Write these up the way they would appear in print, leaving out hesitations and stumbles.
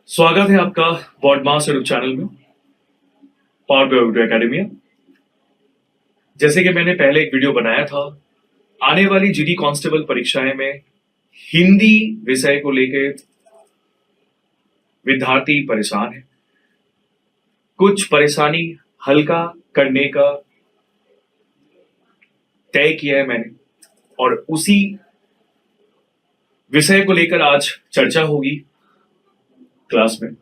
स्वागत है आपका पॉडमास यूट्यूब चैनल में पावर बाय वीडियो एकेडमी। जैसे कि मैंने पहले एक वीडियो बनाया था, आने वाली जीडी कांस्टेबल परीक्षाएं में हिंदी विषय को लेकर विद्यार्थी परेशान है। कुछ परेशानी हल्का करने का तय किया है मैंने और उसी विषय को लेकर आज चर्चा होगी क्लास में।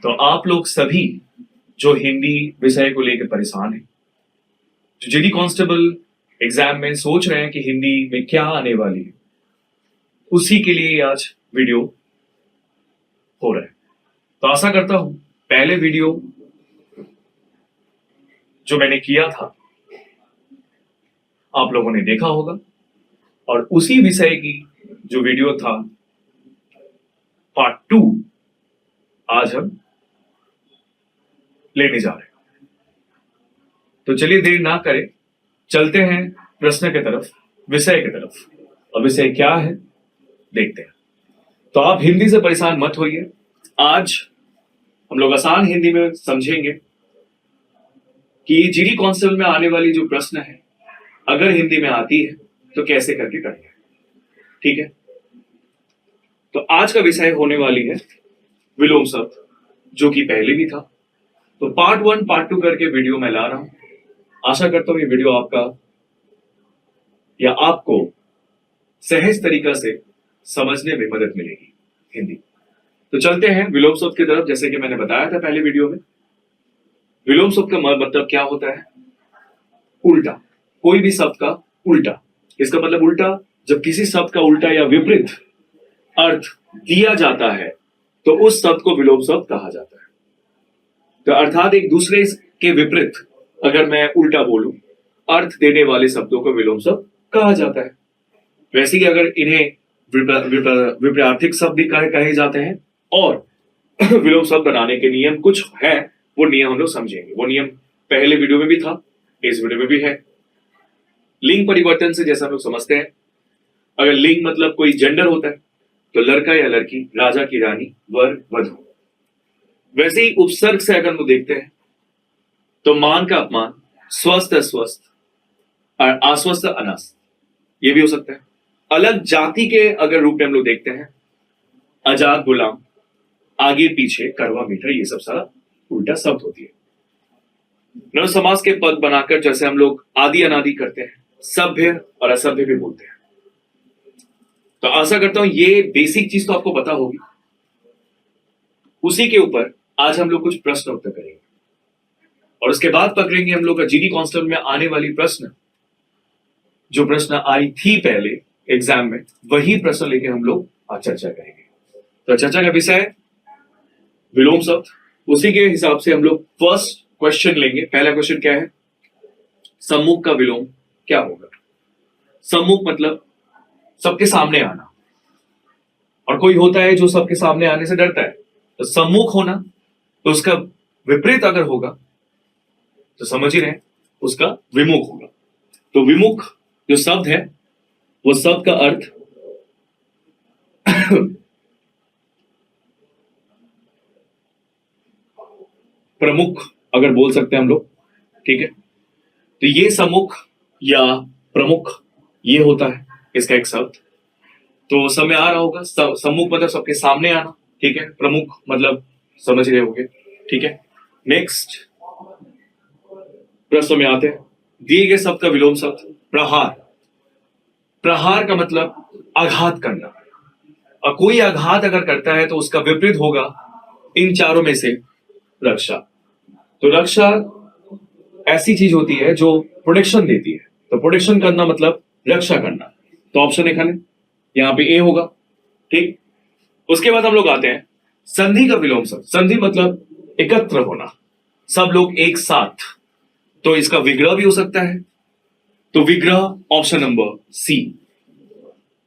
तो आप लोग सभी जो हिंदी विषय को लेकर परेशान हैं, जो जीडी कांस्टेबल एग्जाम में सोच रहे हैं कि हिंदी में क्या आने वाली है, उसी के लिए आज वीडियो हो रहा है। तो आशा करता हूं पहले वीडियो जो मैंने किया था आप लोगों ने देखा होगा और उसी विषय की जो वीडियो था पार्ट 2 आज हम लेने जा रहे हैं। तो चलिए देर ना करें, चलते हैं प्रश्न की तरफ, विषय की तरफ। और विषय क्या है देखते हैं। तो आप हिंदी से परेशान मत होइए, आज हम लोग आसान हिंदी में समझेंगे कि जीडी कांस्टेबल में आने वाली जो प्रश्न है अगर हिंदी में आती है तो कैसे करके करेंगे। ठीक है, तो आज का विषय होने वाली है विलोम शब्द, जो कि पहले भी था। तो पार्ट 1 पार्ट 2 करके वीडियो मैं ला रहा हूं। आशा करता हूं ये वीडियो आपका या आपको सहज तरीका से समझने में मदद मिलेगी हिंदी। तो चलते हैं विलोम शब्द की तरफ। जैसे कि मैंने बताया था पहले वीडियो में, विलोम शब्द का मतलब क्या होता है? उल्टा, कोई भी शब्द का उल्टा। इसका मतलब उल्टा, जब किसी शब्द का उल्टा या विपरीत अर्थ दिया जाता है तो उस शब्द को विलोम शब्द कहा जाता है। तो अर्थात एक दूसरे के विपरीत अगर मैं उल्टा बोलूं, अर्थ देने वाले शब्दों को विलोम शब्द कहा जाता है। वैसे ही अगर इन्हें विपरीतार्थक शब्द भी कहे जाते हैं और विलोम शब्द बनाने के नियम कुछ है, वो नियम हम लोग समझेंगे। वो नियम पहले वीडियो में भी था, इस वीडियो में भी है। लिंग परिवर्तन से जैसा हम लोग समझते हैं, अगर लिंग मतलब कोई जेंडर होता है तो लड़का या लड़की, राजा की रानी, वर वधू। वैसे ही उपसर्ग से अगर हम देखते हैं तो मान का अपमान, स्वस्थ अस्वस्थ और आश्वस्त अनास्थ, ये भी हो सकता है। अलग जाति के अगर रूप में हम लोग देखते हैं, आजाद गुलाम, आगे पीछे, करवा मीठा, ये सब सारा उल्टा शब्द होती है। नव समास के पद बनाकर जैसे हम लोग आदि अनादि करते हैं, सभ्य और असभ्य भी बोलते हैं। तो आशा करता हूं ये बेसिक चीज तो आपको पता होगी। उसी के ऊपर आज हम लोग कुछ प्रश्न उत्तर करेंगे और उसके बाद पकड़ेंगे हम लोग का जीडी कांस्टेबल में आने वाली प्रश्न, जो प्रश्न आई थी पहले एग्जाम में, वही प्रश्न लेके हम लोग आज चर्चा करेंगे। तो चर्चा का विषय विलोम शब्द, उसी के हिसाब से हम लोग फर्स्ट क्वेश्चन लेंगे। पहला क्वेश्चन क्या है? सम्मुख का विलोम क्या होगा? सम्मुख मतलब सबके सामने आना, और कोई होता है जो सबके सामने आने से डरता है, तो सम्मुख होना। तो उसका विपरीत अगर होगा तो समझ ही रहे, उसका विमुख होगा। तो विमुख जो शब्द है वो शब्द का अर्थ प्रमुख अगर बोल सकते हैं हम लोग, ठीक है। तो ये सम्मुख या प्रमुख ये होता है इसका एक शब्द। तो समय आ रहा होगा, सम्मुख मतलब सबके सामने आना, ठीक है। प्रमुख मतलब समझ रहे होंगे, ठीक है। नेक्स्ट प्रश्न में आते हैं। दिए गए शब्द का विलोम शब्द प्रहार। प्रहार का मतलब आघात करना, और कोई आघात अगर करता है तो उसका विपरीत होगा इन चारों में से रक्षा। तो रक्षा ऐसी चीज होती है जो प्रोटेक्शन देती है, तो प्रोटेक्शन करना मतलब रक्षा करना। तो ऑप्शन एक है, यहां पे ए होगा, ठीक। उसके बाद हम लोग आते हैं संधि का विलोम शब्द। संधि मतलब एकत्र होना, सब लोग एक साथ, तो इसका विग्रह भी हो सकता है। तो विग्रह ऑप्शन नंबर सी,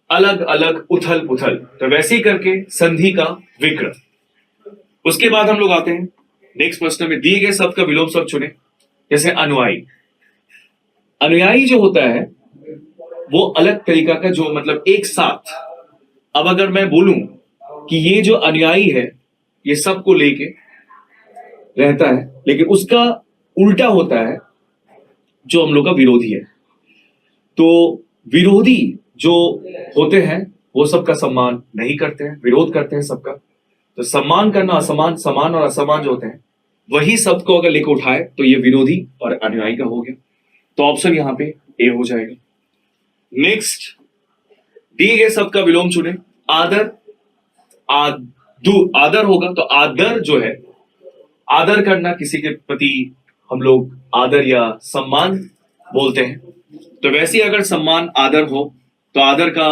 अलग अलग, उथल पुथल, तो वैसे ही करके संधि का विग्रह। उसके बाद हम लोग आते हैं नेक्स्ट प्रश्न में, दिए गए शब्द का विलोम शब्द चुने। जैसे अनुयायी। अनुयायी जो होता है वो अलग तरीका का, जो मतलब एक साथ। अब अगर मैं बोलूं कि ये जो अनुयायी है ये सबको लेके रहता है, लेकिन उसका उल्टा होता है जो हम लोग का विरोधी है। तो विरोधी जो होते हैं वो सबका सम्मान नहीं करते हैं, विरोध करते हैं सबका। तो सम्मान करना असमान, समान और असमान जो होते हैं वही सबको अगर लेकर उठाए तो ये विरोधी और अनुयायी का हो गया। तो ऑप्शन यहां पे ए हो जाएगा। नेक्स्ट, दिए गए शब्द का विलोम चुने। आदर, आदर होगा तो आदर जो है, आदर करना, किसी के प्रति हम लोग आदर या सम्मान बोलते हैं। तो वैसे अगर सम्मान आदर हो तो आदर का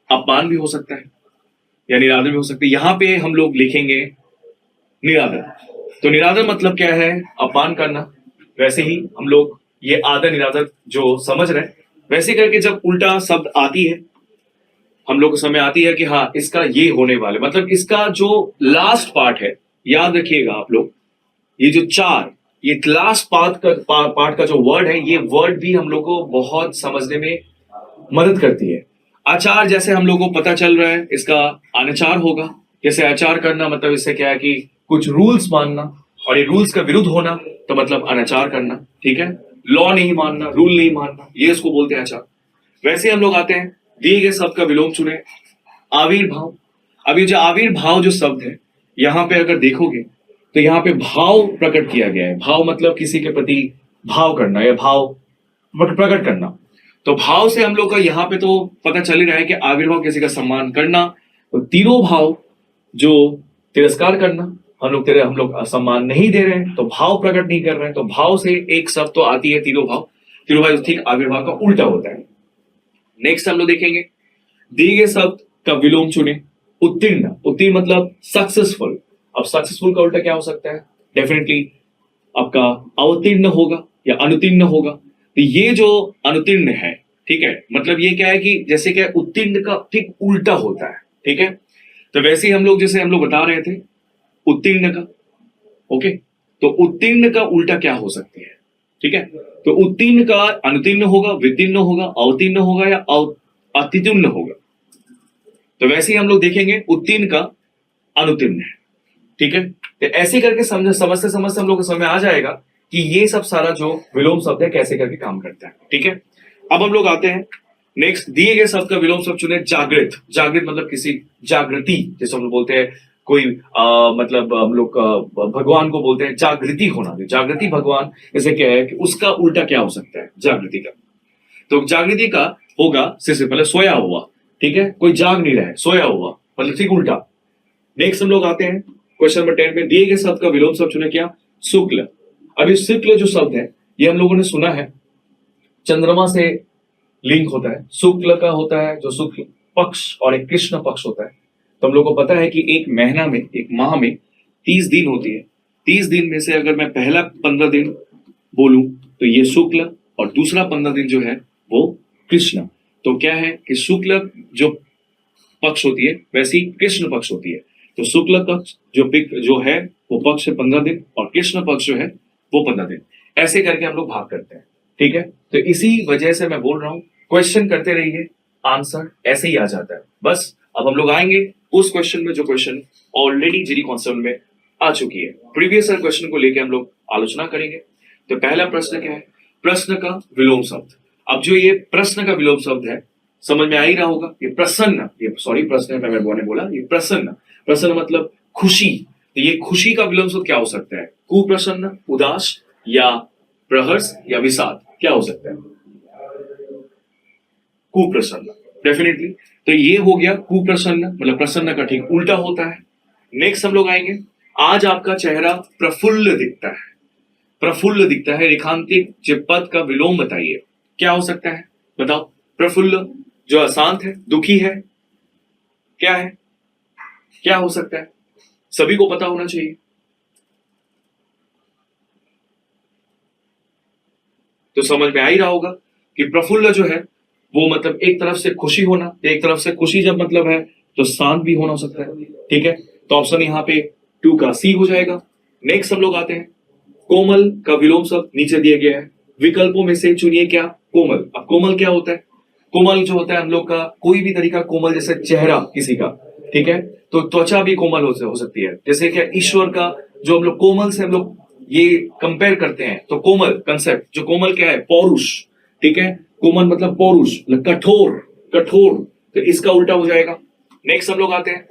अपमान भी हो सकता है या निरादर भी हो सकता है। यहां पे हम लोग लिखेंगे निरादर। तो निरादर मतलब क्या है? अपमान करना। वैसे ही हम लोग ये आदर निरादर जो समझ रहे हैं, वैसे करके जब उल्टा शब्द आती है हम लोग को समय आती है कि हाँ इसका ये होने वाले, मतलब इसका जो लास्ट पार्ट है, याद रखिएगा आप लोग, ये जो चार, ये लास्ट पार्ट का जो वर्ड है, ये वर्ड भी हम लोग को बहुत समझने में मदद करती है। आचार जैसे हम लोगों को पता चल रहा है इसका अनाचार होगा। जैसे आचार करना मतलब इससे क्या है कि कुछ रूल्स मानना, और ये रूल्स का विरुद्ध होना तो मतलब अनाचार करना। ठीक है, लॉ नहीं मानना, रूल नहीं मानना, ये इसको बोलते हैं आचार। वैसे हम लोग आते हैं, दिए गए शब्द का विलोम चुने। आविर्भाव। अभी जो आविर्भाव जो शब्द है, यहां पे अगर देखोगे तो यहाँ पे भाव प्रकट किया गया है। भाव मतलब किसी के प्रति भाव करना या भाव प्रकट करना। तो भाव से हम लोग का यहाँ पे तो पता चल ही रहा है कि आविर्भाव किसी का सम्मान करना। तो तीनों भाव, जो तिरस्कार करना, हम लोग सम्मान नहीं दे रहे हैं तो भाव प्रकट नहीं कर रहे हैं। तो भाव से एक शब्द तो आती है तीनों भाव। तीनों भाव ठीक आविर्भाव का उल्टा होता है। नेक्स्ट हम लोग देखेंगे, दिए गए शब्द का विलोम चुने। उत्तीर्ण। उत्तीर्ण मतलब सक्सेसफुल। अब सक्सेसफुल का उल्टा क्या हो सकता है? डेफिनेटली आपका अवतीर्ण होगा या अनुतीर्ण होगा। तो ये जो अनुतीर्ण है, ठीक है, मतलब ये क्या है कि जैसे क्या उत्तीर्ण का ठीक उल्टा होता है। ठीक है, तो वैसे ही हम लोग जैसे हम लोग बता रहे थे उत्तीर्ण का, ओके, तो उत्तीर्ण का उल्टा क्या हो सकते हैं? ठीक है, तो उत्तीर्ण का अनुतीर्ण होगा, वितीर्ण होगा, अवतीर्ण होगा या अतितीर्ण होगा। तो वैसे ही हम लोग देखेंगे उत्तीर्ण का अनुतीर्ण है। ठीक है, तो ऐसे करके समझते समझते हम लोग को समझ में आ जाएगा कि ये सब सारा जो विलोम शब्द है कैसे करके काम करता है। ठीक है, अब हम लोग आते हैं नेक्स्ट, दिए गए शब्द का विलोम शब्द चुने। जागृत। जागृत मतलब किसी जागृति, जैसे हम लोग बोलते हैं कोई मतलब हम लोग भगवान को बोलते हैं जागृति होना। जागृति भगवान, जैसे क्या है कि उसका उल्टा क्या हो सकता है जागृति का? तो जागृति का होगा सबसे पहले सोया हुआ। ठीक है, कोई जाग नहीं रहा है, सोया हुआ, मतलब ठीक उल्टा। नेक्स्ट हम लोग आते हैं क्वेश्चन नंबर 10 में, दिए गए शब्द का विलोम शब्द चुने। क्या? शुक्ल। अभी शुक्ल जो शब्द है ये हम लोगों ने सुना है चंद्रमा से लिंक होता है। शुक्ल का होता है जो शुक्ल पक्ष और एक कृष्ण पक्ष होता है। तो हम लोग को पता है कि एक महीना में, एक माह में 30 दिन होती है। 30 दिन में से अगर मैं पहला 15 दिन बोलूं तो ये शुक्ल और दूसरा 15 दिन जो है वो कृष्ण। तो क्या है कि शुक्ल जो पक्ष होती है वैसी कृष्ण पक्ष होती है। तो शुक्ल पक्ष जो है वो पक्ष है 15 दिन और कृष्ण पक्ष जो है वो 15 दिन। ऐसे करके हम लोग भाग करते हैं। ठीक है, तो इसी वजह से मैं बोल रहा हूं क्वेश्चन करते रहिए, आंसर ऐसे ही आ जाता है। बस अब हम लोग आएंगे उस क्वेश्चन में जो क्वेश्चन ऑलरेडी जीडी कॉन्सेप्ट में आ चुकी है। प्रीवियस क्वेश्चन को लेकर हम लोग आलोचना करेंगे। तो पहला प्रश्न क्या है? प्रश्न का विलोम शब्द। अब जो ये प्रश्न का विलोम शब्द है समझ में आ ही रहा होगा, ये प्रसन्न, ये सॉरी प्रश्न मैंने बोला, ये प्रसन्न। प्रसन्न मतलब खुशी। तो ये खुशी का विलोम शब्द क्या हो सकता है? कुप्रसन्न, उदास या प्रहर्ष या विषाद, क्या हो सकता है? कुप्रसन्न डेफिनेटली। तो ये हो गया कुप्रसन्न, मतलब प्रसन्न का ठीक उल्टा होता है। नेक्स्ट हम लोग आएंगे, आज आपका चेहरा प्रफुल्ल दिखता है। प्रफुल्ल दिखता है, रेखांकित पद का विलोम बताइए, क्या हो सकता है? बताओ। प्रफुल्ल जो अशांत है, दुखी है, क्या है, क्या हो सकता है? सभी को पता होना चाहिए। तो समझ में आ ही रहा होगा कि प्रफुल्ल जो है वो मतलब एक तरफ से खुशी होना, एक तरफ से खुशी जब मतलब है तो शांत भी होना हो सकता है। ठीक है, तो ऑप्शन यहाँ पे 2 का सी हो जाएगा। नेक्स्ट हम लोग आते हैं, कोमल का विलोम शब्द नीचे दिया गया है। विकल्पों में से चुनिए क्या? कोमल। अब कोमल क्या होता है? कोमल जो होता है हम लोग का कोई भी तरीका कोमल, जैसे चेहरा किसी का, ठीक है, तो त्वचा भी कोमल हो सकती है। जैसे कि ईश्वर का जो हम लोग कोमल से हम लोग ये कंपेयर करते हैं, तो कोमल कंसेप्ट, जो कोमल क्या है, पौरुष, ठीक है, कोमल मतलब पौरुष, मतलब कठोर, कठोर, तो इसका उल्टा हो जाएगा। नेक्स्ट हम लोग आते हैं,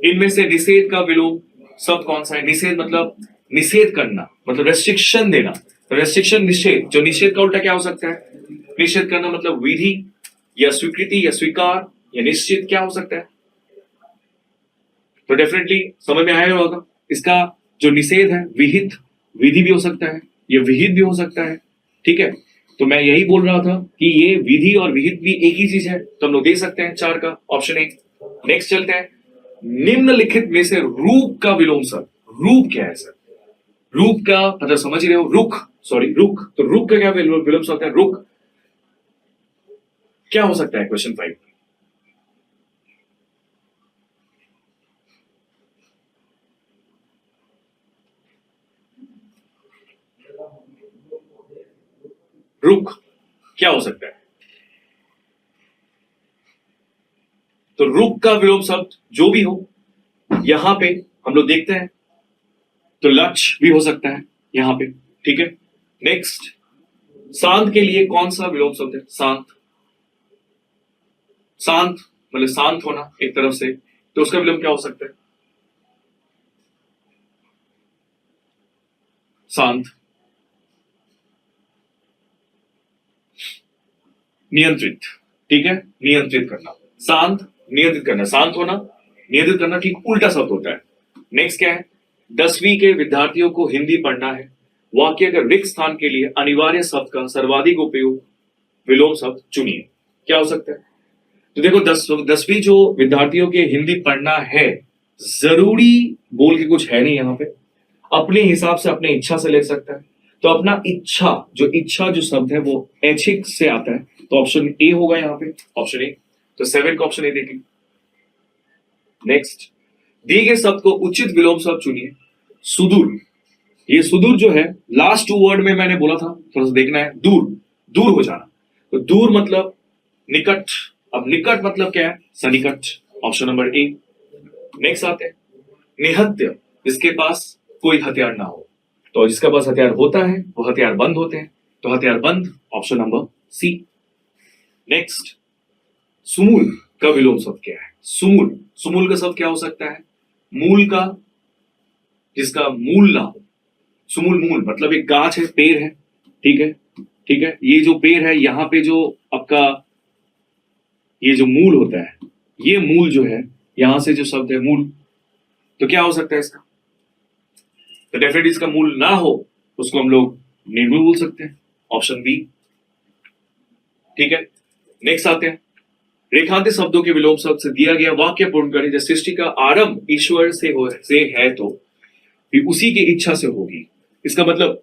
इनमें से निषेध का विलोम शब्द कौन सा है? निषेध मतलब निषेध करना, मतलब रेस्ट्रिक्शन देना, रेस्ट्रिक्शन, निषेध, जो निषेध का उल्टा क्या हो सकता है? निषेध करना मतलब विधि या स्वीकृति या स्वीकार या निश्चित, क्या हो सकता है? तो डेफिनेटली समझ में आया होगा, इसका जो निषेध है विहित, विधि भी हो सकता है, ये विहित भी हो सकता है, ठीक है। तो मैं यही बोल रहा था कि ये विधि और विहित भी एक ही चीज है, तो हम लोग दे सकते हैं 4 का ऑप्शन ए। नेक्स्ट चलते हैं, निम्नलिखित में से रूप का विलोम शब्द, रूप क्या है सर? रूप का मतलब समझ रहे हो, रुख, सॉरी रुख, तो रुख का क्या विलोम शब्द है? रुख क्या हो सकता है? क्वेश्चन 5, रुख क्या हो सकता है? तो रुख का विलोम शब्द जो भी हो, यहां पे हम लोग देखते हैं, तो लक्ष्य भी हो सकता है यहां पे, ठीक है। नेक्स्ट, शांत के लिए कौन सा विलोम शब्द है? शांत, शांत मतलब शांत होना एक तरफ से, तो उसका विलोम क्या हो सकता है? शांत, नियंत्रित, ठीक है, नियंत्रित करना, शांत, नियंत्रित करना, शांत होना, नियंत्रित करना, ठीक उल्टा शब्द होता है। नेक्स्ट क्या है? 10वीं के विद्यार्थियों को हिंदी पढ़ना है, वाक्य के रिक्त स्थान के लिए अनिवार्य शब्द का सर्वाधिक उपयोग विलोम शब्द चुनिए, क्या हो सकता है? तो देखो 10वीं जो विद्यार्थियों के हिंदी पढ़ना है, जरूरी बोल के कुछ है नहीं यहाँ पे, अपने हिसाब से अपने इच्छा से लिख सकता है। तो अपना इच्छा, जो इच्छा जो शब्द है वो ऐच्छिक से आता है, तो ऑप्शन ए होगा यहाँ पे, ऑप्शन ए। तो 7 का ऑप्शन ए देखिए। नेक्स्ट, दिए गए शब्द को उचित विलोम शब्द चुनिए। सुदूर, ये सुदूर जो है लास्ट 2 वर्ड में मैंने बोला था, थोड़ा सा देखना है, दूर, दूर हो जाना, तो दूर मतलब निकट, अब निकट मतलब क्या है? सनिकट, ऑप्शन नंबर ए। नेक्स्ट आते हैं, निहत्य, जिसके पास कोई हथियार ना हो, तो जिसके पास हथियार होता है वो हथियार बंद होते हैं, तो हथियार बंद, ऑप्शन नंबर सी। नेक्स्ट, सुमूल का विलोम शब्द क्या है? सुमूल, सुमूल का शब्द क्या हो सकता है? मूल का, जिसका मूल ना हो, सुमूल, मूल मतलब एक गाछ है, पेड़ है, ठीक है, ठीक है, ये जो पेड़ है यहाँ पे जो आपका ये जो मूल होता है, ये मूल जो है, यहां से जो शब्द है मूल, तो क्या हो सकता है इसका? तो डेफिनेटली इसका मूल ना हो, उसको हम लोग निर्मूल बोल सकते हैं, ऑप्शन बी, ठीक है। नेक्स्ट आते हैं, रेखांकित शब्दों के विलोम शब्द से दिया गया वाक्य पूर्ण करें। जैसे सृष्टि का आरंभ ईश्वर से है, तो भी उसी की इच्छा से होगी। इसका मतलब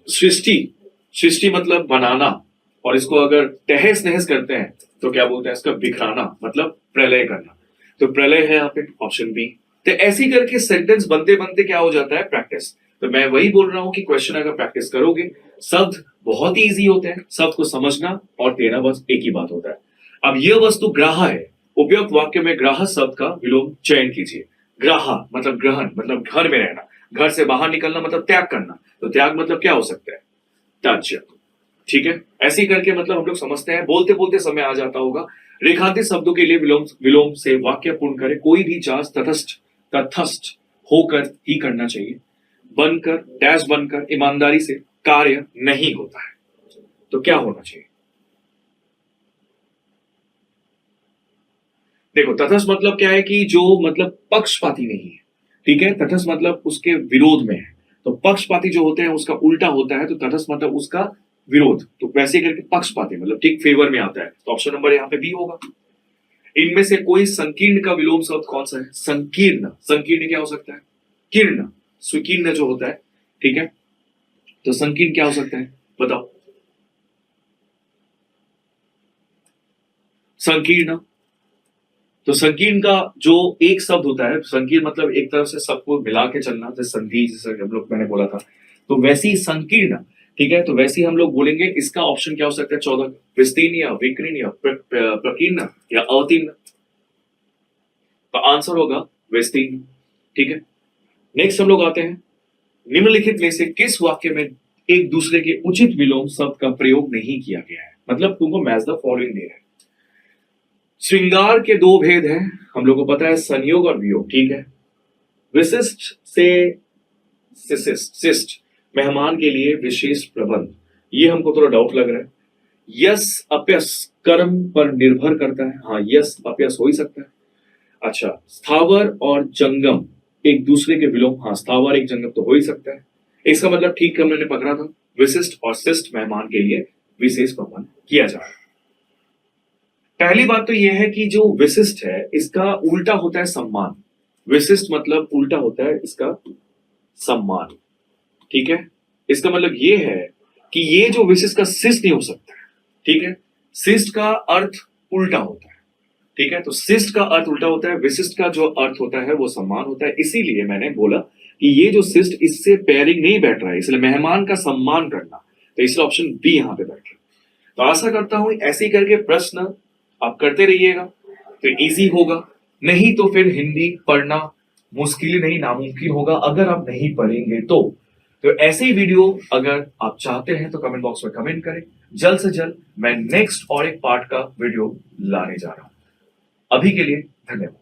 सृष्टि, सृष्टि मतलब बनाना, और इसको अगर तहस नहस करते हैं तो क्या बोलते हैं? इसका बिखराना, मतलब प्रलय करना, तो प्रलय है यहाँ पे, ऑप्शन बी। तो ऐसी करके सेंटेंस बनते बनते क्या हो जाता है? प्रैक्टिस। तो मैं वही बोल रहा हूं कि क्वेश्चन अगर प्रैक्टिस करोगे, शब्द बहुत ही इजी होते हैं, शब्द को समझना और देना बस एक ही बात होता है। अब यह वस्तु ग्राह्य है, उपयुक्त वाक्य में ग्राह्य शब्द का विलोम चयन कीजिए। ग्राह्य मतलब ग्रहण, मतलब घर में रहना, घर से बाहर निकलना मतलब त्याग करना, तो त्याग मतलब क्या हो सकता है? त्याज्य, ठीक है। ऐसे ही करके मतलब हम लोग समझते हैं, बोलते बोलते समय आ जाता होगा। रेखांकित शब्दों के लिए विलोम विलोम से वाक्य पूर्ण करें। कोई भी जांच तटस्थ तटस्थ होकर ही करना चाहिए, बनकर, डैश बनकर, ईमानदारी से कार्य नहीं होता है। तो क्या होना चाहिए? देखो तटस्थ मतलब क्या है कि जो मतलब पक्षपाती नहीं है, ठीक है, तटस्थ मतलब उसके विरोध में है, तो पक्षपाती जो होते हैं उसका उल्टा होता है, तो तटस्थ मतलब उसका विरोध, तो वैसे करके पक्षपाती मतलब ठीक फेवर में आता है, तो ऑप्शन नंबर यहाँ पे बी होगा। इनमें से कोई संकीर्ण का विलोम शब्द कौन सा है? संकीर्ण, संकीर्ण क्या हो सकता है? किर्ण, सुकीर्ण जो होता है, ठीक है, तो संकीर्ण क्या हो सकता है? बताओ। संकीर्ण, तो संकीर्ण का जो एक शब्द होता है, संकीर्ण मतलब एक तरफ से सबको मिला के चलना, जैसे संधि, जैसे हम लोग मैंने बोला था, तो वैसी संकीर्ण, ठीक है, तो वैसे ही हम लोग बोलेंगे। इसका ऑप्शन क्या हो सकता है? 14, विस्तीर्ण या विकीर्ण या प्रकीर्ण या अवतीर्ण। तो आंसर होगा वेस्ती। ठीक है, नेक्स्ट हम लोग आते हैं, निम्नलिखित में से किस वाक्य में एक दूसरे के उचित विलोम शब्द का प्रयोग नहीं किया गया है? मतलब तुमको मैच द फॉलोइंग दे रहा है। श्रृंगार के दो भेद हैं, हम लोग को पता है, संयोग और वियोग। ठीक है, विशिष्ट से शिष्ट, मेहमान के लिए विशेष प्रबंध, ये हमको थोड़ा डाउट लग रहा है। यस अपयस कर्म पर निर्भर करता है, हाँ यस अपयस हो ही सकता है। अच्छा, स्थावर और जंगम एक दूसरे के विलोम, हाँ स्थावर एक जंगम तो हो ही सकता है। इसका मतलब ठीक हमने पकड़ा था, विशिष्ट और शिष्ट मेहमान के लिए विशेष प्रबंध किया जा रहा है। पहली बात तो यह है कि जो विशिष्ट है इसका उल्टा होता है सम्मान। विशिष्ट मतलब उल्टा होता है इसका सम्मान। ठीक है, इसका मतलब ये है कि ये जो विशिष्ट का शिष्ट नहीं हो सकता है। ठीक है, शिष्ट का अर्थ उल्टा होता है। ठीक है, तो शिष्ट का अर्थ उल्टा होता है, विशिष्ट का जो अर्थ होता है वो सम्मान होता है। इसीलिए मैंने बोला कि ये जो शिष्ट इससे पेयरिंग नहीं बैठ रहा है, इसलिए मेहमान का सम्मान करना, तो इसलिए ऑप्शन बी यहां पे बैठ रहा है। तो आशा करता हूं ऐसे ही करके प्रश्न आप करते रहिएगा तो इजी होगा, नहीं तो फिर हिंदी पढ़ना मुश्किल नहीं नामुमकिन होगा अगर आप नहीं पढ़ेंगे तो ऐसे ही वीडियो अगर आप चाहते हैं तो कमेंट बॉक्स में कमेंट करें, जल्द से जल्द मैं नेक्स्ट और एक पार्ट का वीडियो लाने जा रहा हूं। अभी के लिए धन्यवाद।